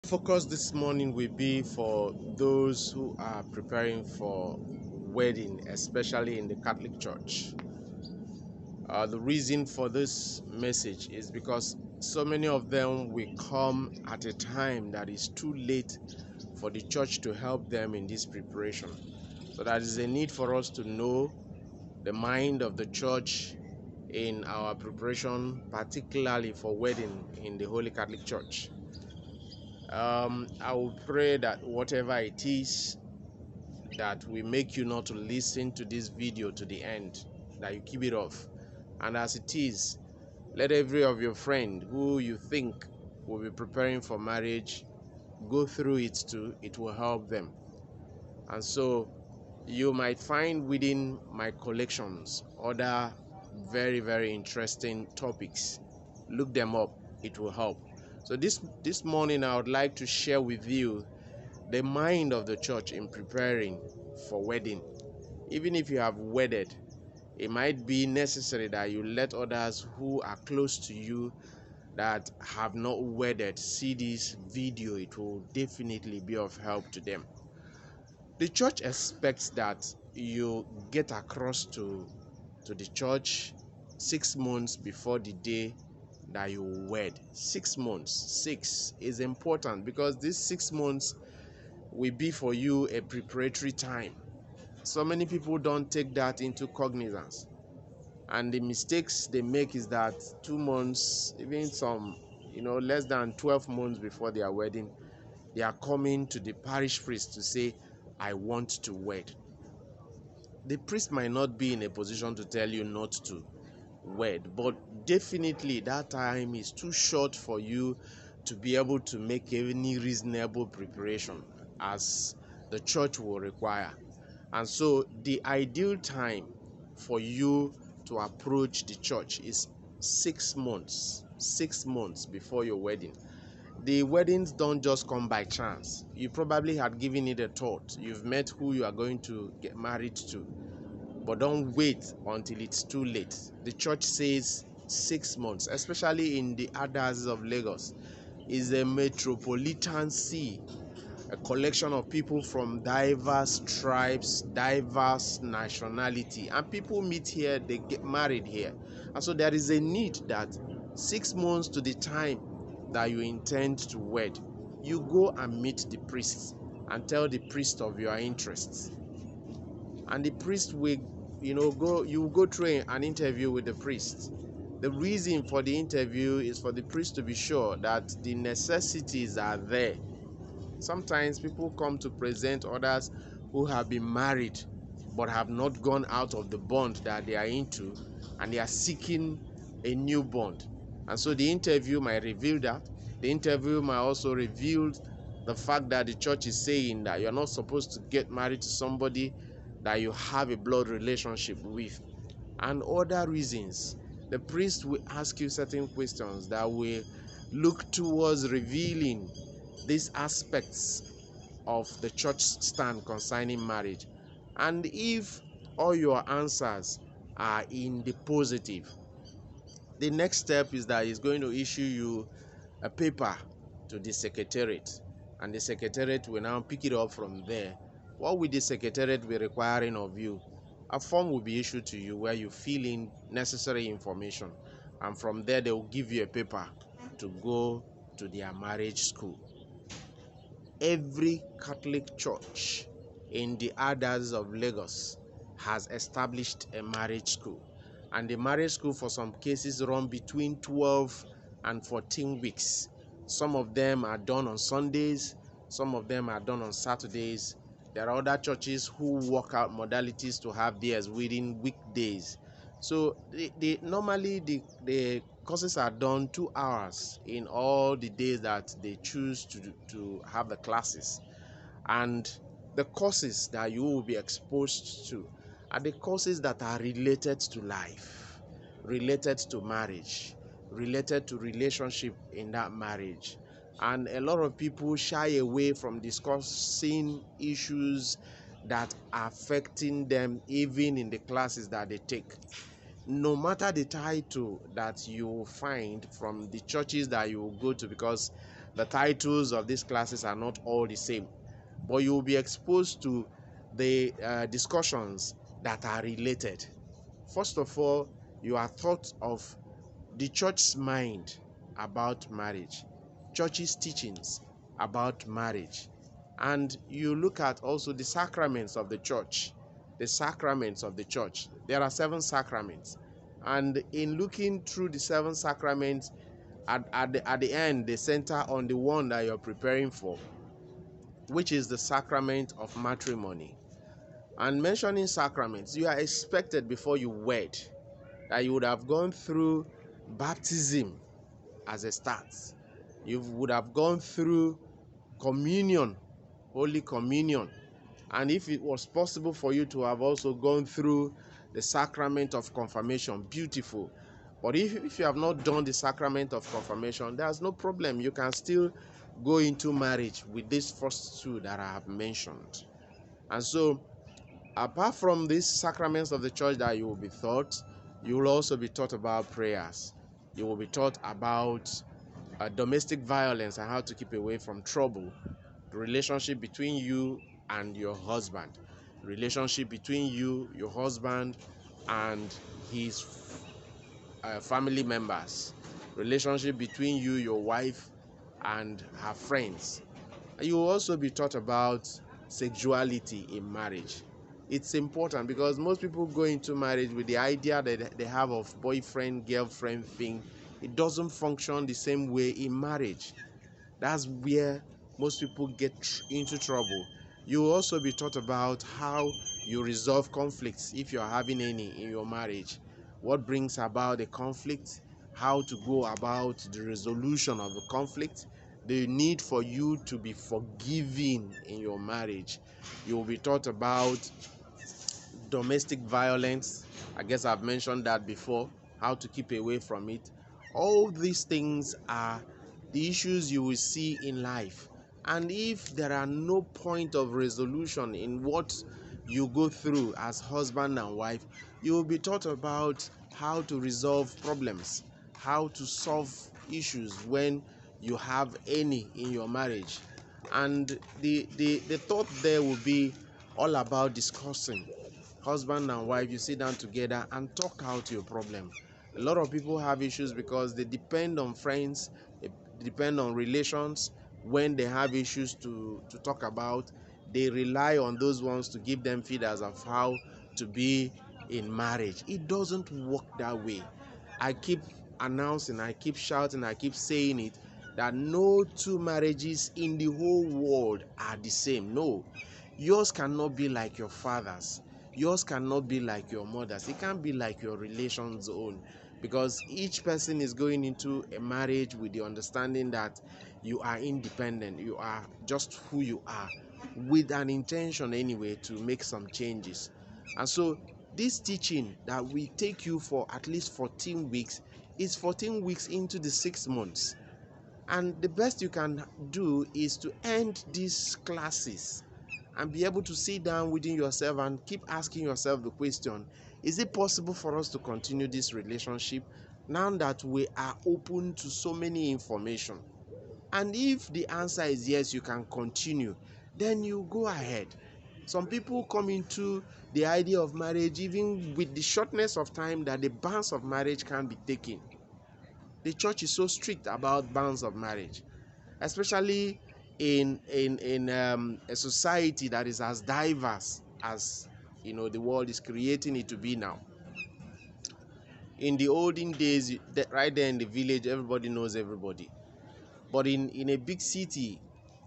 focus this morning will be for those who are preparing for wedding, especially in the Catholic Church. The reason for this message is because so many of them will come at a time that is too late for the church to help them in this preparation. So that is a need for us to know the mind of the church in our preparation, particularly for wedding in the Holy Catholic Church. I will pray that whatever it is that will make you not to listen to this video to the end, that you keep it off. And as it is, let every of your friend who you think will be preparing for marriage go through it too. It will help them. And so you might find within my collections other very, very interesting topics. Look them up. It will help. So this morning I would like to share with you the mind of the church in preparing for wedding. Even if you have wedded, it might be necessary that you let others who are close to you that have not wedded see this video. It will definitely be of help to them. The church expects that you get across to the church 6 months before the day that you wed. 6 months. 6 is important because these 6 months will be for you a preparatory time. So many people don't take that into cognizance, and the mistakes they make is that 2 months, even some less than 12 months before their wedding, they are coming to the parish priest to say, I want to wed. The priest might not be in a position to tell you not to wed, but definitely that time is too short for you to be able to make any reasonable preparation as the church will require. And so the ideal time for you to approach the church is 6 months. 6 months before your wedding. The weddings don't just come by chance. You probably had given it a thought. You've met who you are going to get married to. But don't wait until it's too late. The church says 6 months, especially in the Adas of Lagos, is a metropolitan see, a collection of people from diverse tribes, diverse nationality, and people meet here, they get married here. And so there is a need that 6 months to the time that you intend to wed, you go and meet the priest and tell the priest of your interests. And the priest will you go through an interview with the priest. The reason for the interview is for the priest to be sure that the necessities are there. Sometimes people come to present others who have been married but have not gone out of the bond that they are into, and they are seeking a new bond. And so the interview might reveal that. The interview might also reveal the fact that the church is saying that you're not supposed to get married to somebody that you have a blood relationship with, and other reasons. The priest will ask you certain questions that will look towards revealing these aspects of the church stand concerning marriage. And if all your answers are in the positive, the next step is that he's going to issue you a paper to the secretariat, and the secretariat will now pick it up from there. What will the secretariat be requiring of you? A form will be issued to you where you fill in necessary information, and from there they will give you a paper to go to their marriage school. Every Catholic church in the Adas of Lagos has established a marriage school, and the marriage school for some cases run between 12 and 14 weeks. Some of them are done on Sundays, some of them are done on Saturdays. There are other churches who work out modalities to have theirs within weekdays. So normally the courses are done 2 hours in all the days that they choose to have the classes. And the courses that you will be exposed to are the courses that are related to life, related to marriage, related to relationship in that marriage. And a lot of people shy away from discussing issues that are affecting them even in the classes that they take. No matter the title that you find from the churches that you will go to, because the titles of these classes are not all the same, but you will be exposed to the discussions that are related. First of all, you are taught of the church's mind about marriage, church's teachings about marriage, and you look at also the sacraments of the church. The sacraments of the church. There are 7 sacraments, and in looking through the 7 sacraments, at the end, they center on the one that you're preparing for, which is the sacrament of matrimony. And mentioning sacraments, you are expected before you wed that you would have gone through baptism as a start. You would have gone through communion, Holy Communion. And if it was possible for you to have also gone through the sacrament of confirmation, beautiful. But if you have not done the sacrament of confirmation, there's no problem. You can still go into marriage with these first 2 that I have mentioned. And so, apart from these sacraments of the church that you will be taught, you will also be taught about prayers. You will be taught about domestic violence and how to keep away from trouble, the relationship between you and your husband, relationship between you, your husband, and his family members, relationship between you, your wife, and her friends. You will also be taught about sexuality in marriage. It's important because most people go into marriage with the idea that they have of boyfriend, girlfriend thing. It doesn't function the same way in marriage. That's where most people get into trouble. You will also be taught about how you resolve conflicts if you're having any in your marriage, what brings about the conflict, how to go about the resolution of the conflict, the need for you to be forgiving in your marriage. You will be taught about domestic violence. I guess I've mentioned that before, how to keep away from it. All these things are the issues you will see in life. And if there are no point of resolution in what you go through as husband and wife, you will be taught about how to resolve problems, how to solve issues when you have any in your marriage. And the thought there will be all about discussing. Husband and wife, you sit down together and talk out your problem. A lot of people have issues because they depend on friends, they depend on relations. When they have issues to talk about, they rely on those ones to give them feeders of how to be in marriage. It doesn't work that way. I keep announcing, I keep shouting, I keep saying it, that no 2 marriages in the whole world are the same. No, yours cannot be like your father's. Yours cannot be like your mother's. It can't be like your relation's own, because each person is going into a marriage with the understanding that you are independent. You are just who you are, with an intention anyway to make some changes. And so this teaching that we take you for at least 14 weeks is 14 weeks into the 6 months. And the best you can do is to end these classes and be able to sit down within yourself and keep asking yourself the question, is it possible for us to continue this relationship now that we are open to so many information? And if the answer is yes, you can continue, then you go ahead. Some people come into the idea of marriage even with the shortness of time that the bands of marriage can be taken. The church is so strict about bands of marriage, especially in a society that is as diverse as the world is creating it to be now. In the olden days, right there in the village, everybody knows everybody. But in a big city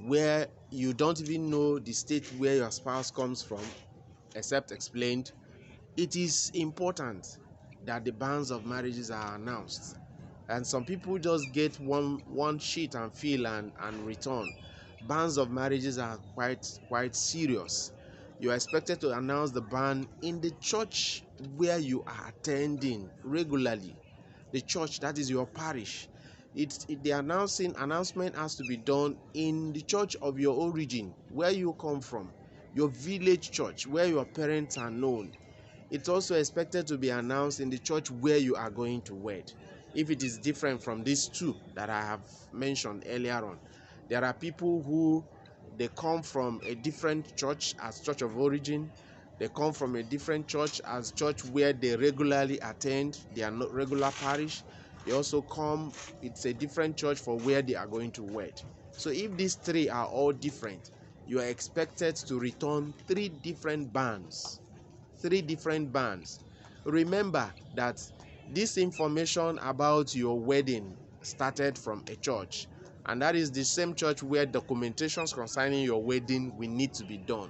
where you don't even know the state where your spouse comes from, except explained, it is important that the bands of marriages are announced. And some people just get one sheet and fill and return. Bans of marriages are quite serious. You are expected to announce the ban in the church where you are attending regularly. The church, that is your parish. The announcement has to be done in the church of your origin, where you come from, your village church, where your parents are known. It's also expected to be announced in the church where you are going to wed. if it is different from these two that I have mentioned earlier on. There are people who they come from a different church as church of origin. They come from a different church as church where they regularly attend. They are not regular parish. They also come, it's a different church for where they are going to wed. So if these three are all different, you are expected to return three different bands. Three different bands. Remember that this information about your wedding started from a church, and that is the same church where documentations concerning your wedding will need to be done.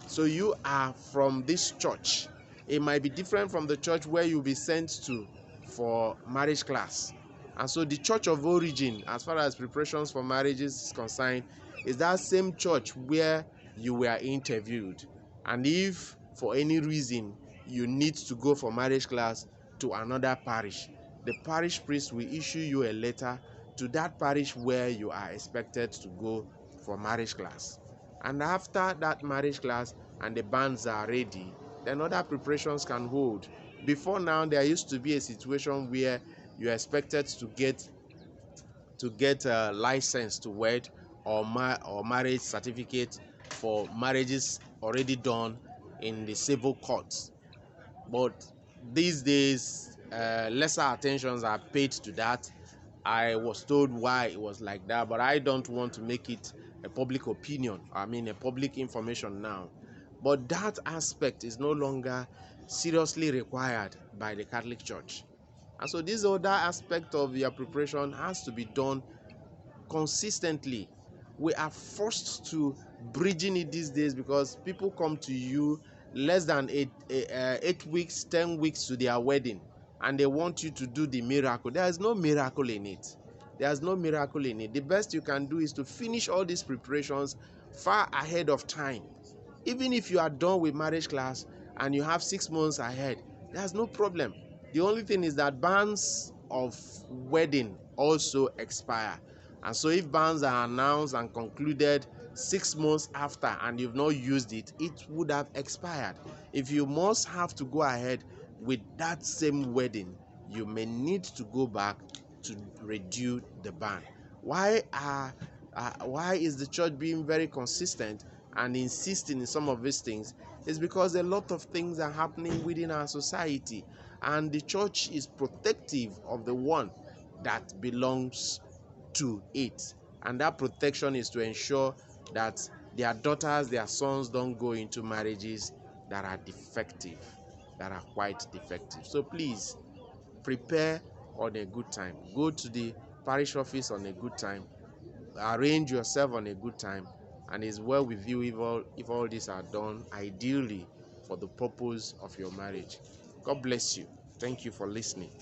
So you are from this church. It might be different from the church where you'll be sent to for marriage class. And so the church of origin, as far as preparations for marriages is concerned, is that same church where you were interviewed. And if for any reason you need to go for marriage class to another parish, the parish priest will issue you a letter to that parish where you are expected to go for marriage class. And after that marriage class and the bands are ready, then other preparations can hold. Before now, there used to be a situation where you are expected to get a license to wed or marriage certificate for marriages already done in the civil courts. But these days, lesser attentions are paid to that. I was told why it was like that, but I don't want to make it a public opinion. I mean, a public information now. But that aspect is no longer seriously required by the Catholic Church. And so this other aspect of your preparation has to be done consistently. We are forced to bridging it these days because people come to you less than 8 weeks, 10 weeks to their wedding, and they want you to do the miracle. There is no miracle in it. There's no miracle in it. The best you can do is to finish all these preparations far ahead of time. Even if you are done with marriage class and you have 6 months ahead, there's no problem. The only thing is that bans of wedding also expire. And so if bans are announced and concluded 6 months after and you've not used it, it would have expired. If you must have to go ahead with that same wedding, you may need to go back to renew the ban. Why is the church being very consistent and insisting in some of these things? Is because a lot of things are happening within our society, and the church is protective of the one that belongs to it, and that protection is to ensure that their daughters, their sons don't go into marriages that are defective, that are quite defective. So please prepare on a good time. Go to the parish office on a good time. Arrange yourself on a good time, and it's well with you if all these are done ideally for the purpose of your marriage. God bless you. Thank you for listening.